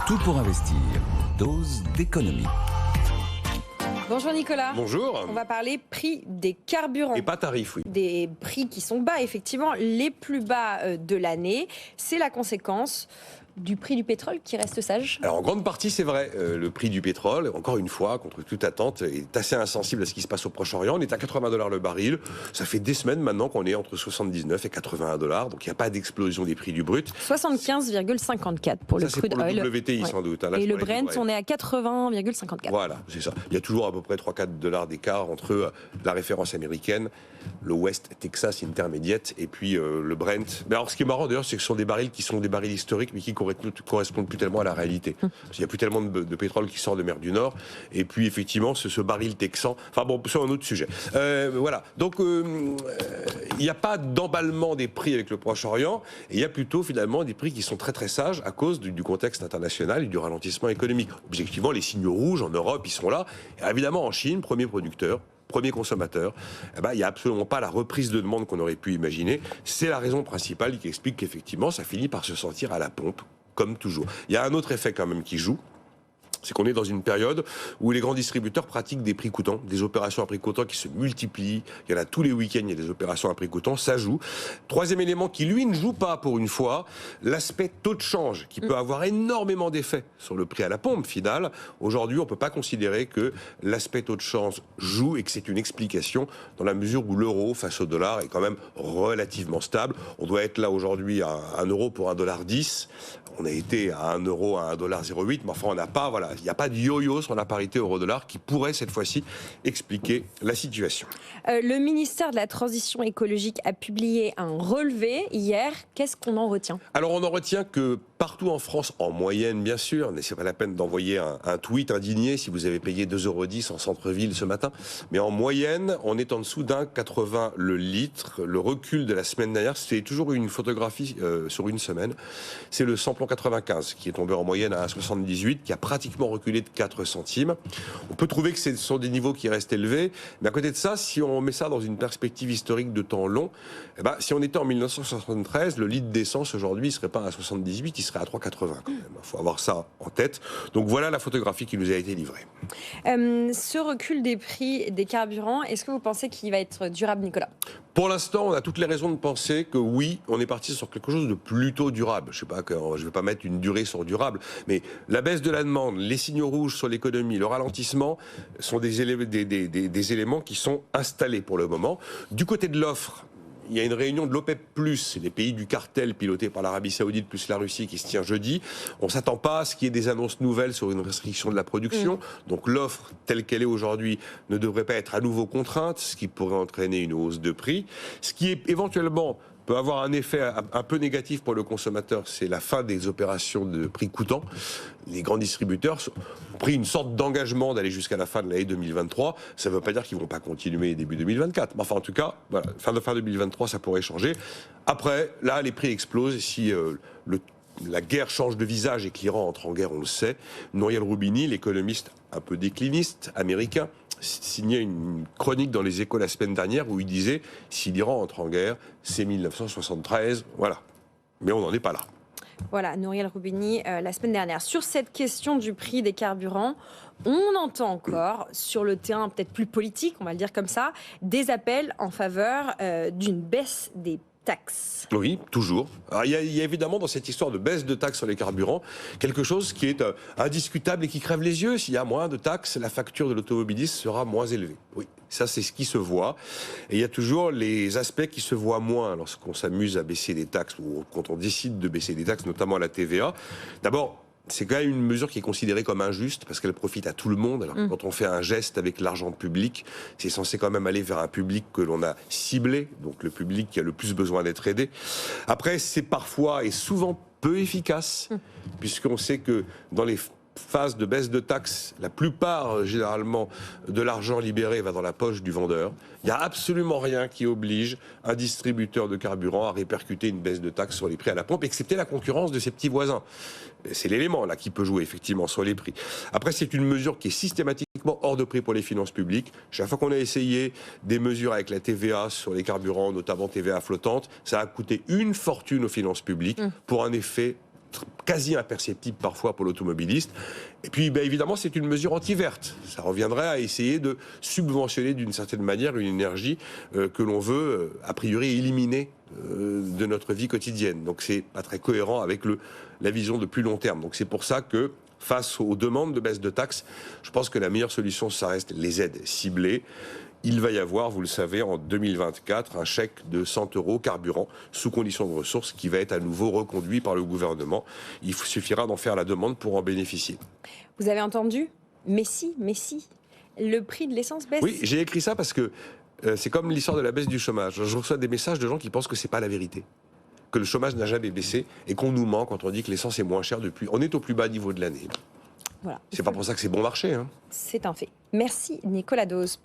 Tout pour investir. Dose d'économie. Bonjour Nicolas. Bonjour. On va parler prix des carburants. Et pas tarif, oui. Des prix qui sont bas, effectivement, les plus bas de l'année. C'est la conséquence du prix du pétrole qui reste sage. Alors en grande partie c'est vrai, le prix du pétrole, encore une fois, contre toute attente, est assez insensible à ce qui se passe au Proche-Orient. On est à 80 $ le baril, ça fait des semaines maintenant qu'on est entre 79 et 81 $, donc il n'y a pas d'explosion des prix du brut. 75,54 pour le crude oil. Le WTI ouais. sans doute. Hein, et le Brent, on est à 80,54. Voilà, c'est ça. Il y a toujours à peu près 3-4 $ d'écart entre la référence américaine, le West Texas Intermediate et puis le Brent. Mais alors ce qui est marrant d'ailleurs, c'est que ce sont des barils qui sont des barils historiques, mais qui correspondent plus tellement à la réalité. Parce qu'il n'y a plus tellement de pétrole qui sort de mer du Nord. Et puis effectivement, ce baril texan. Enfin bon, c'est un autre sujet. Voilà. Donc il n'y a pas d'emballement des prix avec le Proche-Orient. Et il y a plutôt finalement des prix qui sont très très sages à cause du contexte international et du ralentissement économique. Objectivement, les signaux rouges en Europe, ils sont là. Et évidemment, en Chine, premier producteur, premier consommateur, il n'y a absolument pas la reprise de demande qu'on aurait pu imaginer. C'est la raison principale qui explique qu'effectivement, ça finit par se sentir à la pompe, comme toujours. Il y a un autre effet quand même qui joue. C'est qu'on est dans une période où les grands distributeurs pratiquent des prix coûtants, des opérations à prix coûtants qui se multiplient. Il y en a tous les week-ends, il y a des opérations à prix coûtants, ça joue. Troisième élément qui, lui, ne joue pas pour une fois, l'aspect taux de change, qui peut avoir énormément d'effets sur le prix à la pompe final. Aujourd'hui, on ne peut pas considérer que l'aspect taux de change joue et que c'est une explication dans la mesure où l'euro face au dollar est quand même relativement stable. On doit être là aujourd'hui à 1 euro pour 1,10 $. On a été à 1 euro à 1,08 $, mais enfin on n'a pas, voilà, il n'y a pas de yo-yo sur la parité euro-dollar qui pourrait cette fois-ci expliquer la situation. Le ministère de la Transition écologique a publié un relevé hier. Qu'est-ce qu'on en retient ? Alors on en retient que partout en France, en moyenne bien sûr, mais c'est pas la peine d'envoyer un tweet indigné si vous avez payé 2,10 € en centre-ville ce matin, mais en moyenne, on est en dessous d'1,80 € le litre. Le recul de la semaine dernière, c'est toujours une photographie sur une semaine, c'est le samplon 95 qui est tombé en moyenne à 1,78, qui a pratiquement reculé de 4 centimes. On peut trouver que ce sont des niveaux qui restent élevés, mais à côté de ça, si on met ça dans une perspective historique de temps long, si on était en 1973, le litre d'essence aujourd'hui ne serait pas à 78, il serait à 3,80 quand même. Il faut avoir ça en tête. Donc voilà la photographie qui nous a été livrée. Ce recul des prix des carburants, est-ce que vous pensez qu'il va être durable, Nicolas ? Pour l'instant, on a toutes les raisons de penser que oui, on est parti sur quelque chose de plutôt durable. Je ne vais pas mettre une durée sur durable, mais la baisse de la demande, les signaux rouges sur l'économie, le ralentissement sont des éléments qui sont installés pour le moment. Du côté de l'offre, il y a une réunion de l'OPEP+, les pays du cartel piloté par l'Arabie Saoudite plus la Russie qui se tient jeudi. On ne s'attend pas à ce qu'il y ait des annonces nouvelles sur une restriction de la production. Donc l'offre telle qu'elle est aujourd'hui ne devrait pas être à nouveau contrainte, ce qui pourrait entraîner une hausse de prix. Ce qui est éventuellement peut avoir un effet un peu négatif pour le consommateur, c'est la fin des opérations de prix coûtants. Les grands distributeurs ont pris une sorte d'engagement d'aller jusqu'à la fin de l'année 2023. Ça ne veut pas dire qu'ils ne vont pas continuer début 2024. Mais enfin, en tout cas, voilà, fin 2023, ça pourrait changer. Après, là, les prix explosent. Si la guerre change de visage et que l'Iran entre en guerre, on le sait. Nouriel Roubini, l'économiste un peu décliniste américain, signait une chronique dans les Échos la semaine dernière où il disait « Si l'Iran entre en guerre, c'est 1973, voilà. » Mais on n'en est pas là. Voilà, Nouriel Roubini, la semaine dernière. Sur cette question du prix des carburants, on entend encore, sur le terrain peut-être plus politique, on va le dire comme ça, des appels en faveur d'une baisse des taxes. Oui, toujours. Alors, il y a évidemment dans cette histoire de baisse de taxes sur les carburants quelque chose qui est indiscutable et qui crève les yeux. S'il y a moins de taxes, la facture de l'automobiliste sera moins élevée. Oui, ça c'est ce qui se voit. Et il y a toujours les aspects qui se voient moins lorsqu'on s'amuse à baisser des taxes ou quand on décide de baisser des taxes, notamment la TVA. D'abord, c'est quand même une mesure qui est considérée comme injuste parce qu'elle profite à tout le monde. Alors, quand on fait un geste avec l'argent public, c'est censé quand même aller vers un public que l'on a ciblé, donc le public qui a le plus besoin d'être aidé. Après, c'est parfois et souvent peu efficace, puisqu'on sait que dans les phase de baisse de taxes, la plupart, généralement, de l'argent libéré va dans la poche du vendeur. Il n'y a absolument rien qui oblige un distributeur de carburant à répercuter une baisse de taxes sur les prix à la pompe, excepté la concurrence de ses petits voisins. C'est l'élément là qui peut jouer effectivement sur les prix. Après, c'est une mesure qui est systématiquement hors de prix pour les finances publiques. Chaque fois qu'on a essayé des mesures avec la TVA sur les carburants, notamment TVA flottante, ça a coûté une fortune aux finances publiques pour un effet quasi imperceptible parfois pour l'automobiliste. Et puis, évidemment, c'est une mesure anti-verte. Ça reviendrait à essayer de subventionner d'une certaine manière une énergie que l'on veut, a priori, éliminer de notre vie quotidienne. Donc, c'est pas très cohérent avec la vision de plus long terme. Donc, c'est pour ça que, face aux demandes de baisse de taxes, je pense que la meilleure solution, ça reste les aides ciblées. Il va y avoir, vous le savez, en 2024, un chèque de 100 € carburant sous condition de ressources qui va être à nouveau reconduit par le gouvernement. Il suffira d'en faire la demande pour en bénéficier. Vous avez entendu ? Mais si, le prix de l'essence baisse. Oui, j'ai écrit ça parce que c'est comme l'histoire de la baisse du chômage. Je reçois des messages de gens qui pensent que c'est pas la vérité, que le chômage n'a jamais baissé et qu'on nous ment quand on dit que l'essence est moins chère depuis. On est au plus bas niveau de l'année. Voilà. C'est pas pour ça que c'est bon marché. C'est un fait. Merci Nicolas Dose.